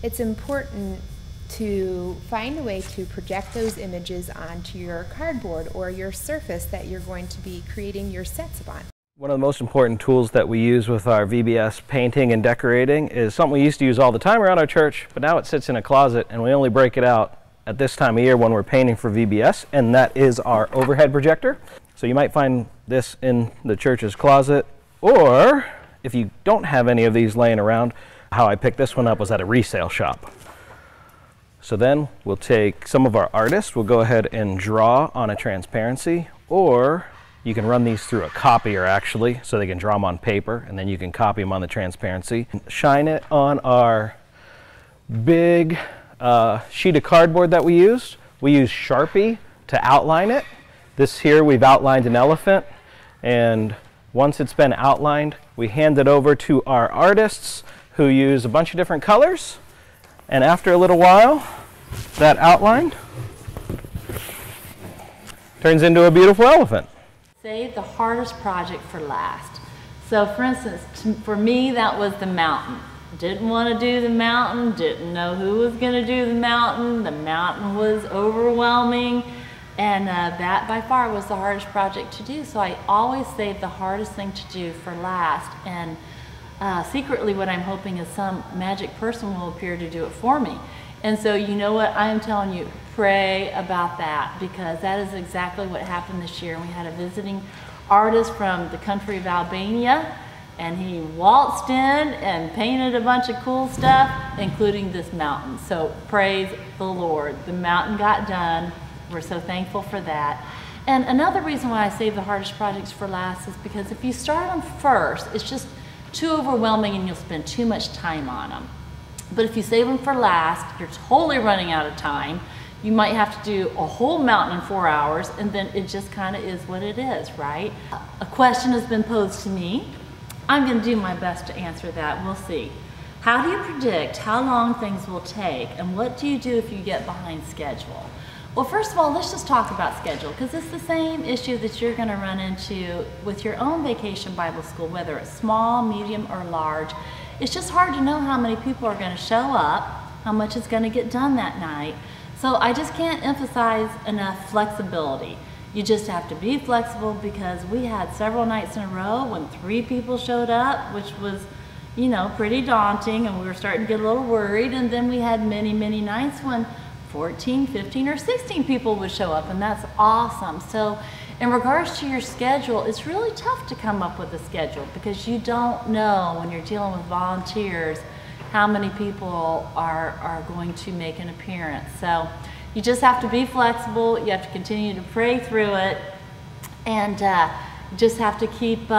it's important to find a way to project those images onto your cardboard or your surface that you're going to be creating your sets upon. One of the most important tools that we use with our VBS painting and decorating is something we used to use all the time around our church, but now it sits in a closet and we only break it out at this time of year when we're painting for VBS, and that is our overhead projector. So you might find this in the church's closet, or if you don't have any of these laying around, how I picked this one up was at a resale shop. So then we'll take some of our artists, we'll go ahead and draw on a transparency, or you can run these through a copier actually, so they can draw them on paper, and then you can copy them on the transparency. Shine it on our big sheet of cardboard that we used. We use Sharpie to outline it. This here we've outlined an elephant, and once it's been outlined, we hand it over to our artists who use a bunch of different colors. And after a little while, that outline turns into a beautiful elephant. Save the hardest project for last. So for instance, for me, that was the mountain. Didn't want to do the mountain, didn't know who was going to do the mountain. The mountain was overwhelming, and that by far was the hardest project to do. So I always save the hardest thing to do for last. And secretly what I'm hoping is some magic person will appear to do it for me. And so you know what, I'm telling you, pray about that, because that is exactly what happened this year. We had a visiting artist from the country of Albania, and he waltzed in and painted a bunch of cool stuff, including this mountain. So praise the Lord, the mountain got done. We're so thankful for that. And another reason why I save the hardest projects for last is because if you start them first, it's just too overwhelming and you'll spend too much time on them. But if you save them for last, you're totally running out of time. You might have to do a whole mountain in 4 hours, and then it just kind of is what it is, right? A question has been posed to me. I'm going to do my best to answer that. We'll see. How do you predict how long things will take, and what do you do if you get behind schedule? Well, first of all, let's just talk about schedule, because it's the same issue that you're going to run into with your own vacation Bible school, whether it's small, medium, or large. It's just hard to know how many people are going to show up, how much is going to get done that night. So I just can't emphasize enough flexibility. You just have to be flexible, because we had several nights in a row when 3 people showed up, which was, you know, pretty daunting, and we were starting to get a little worried. And then we had many, many nights when 14, 15, or 16 people would show up, and that's awesome. So in regards to your schedule, it's really tough to come up with a schedule, because you don't know when you're dealing with volunteers how many people are going to make an appearance. So you just have to be flexible, you have to continue to pray through it, and just have to keep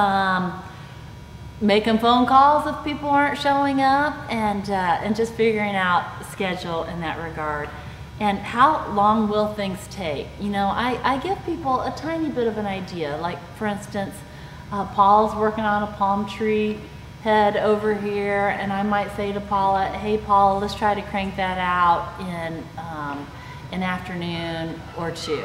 making phone calls if people aren't showing up, and just figuring out the schedule in that regard. And how long will things take? You know, I give people a tiny bit of an idea. Like, for instance, Paula's working on a palm tree head over here, and I might say to Paula, hey Paula, let's try to crank that out in an afternoon or 2.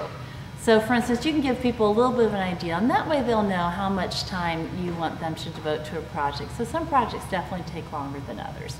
So for instance, you can give people a little bit of an idea, and that way they'll know how much time you want them to devote to a project. So some projects definitely take longer than others.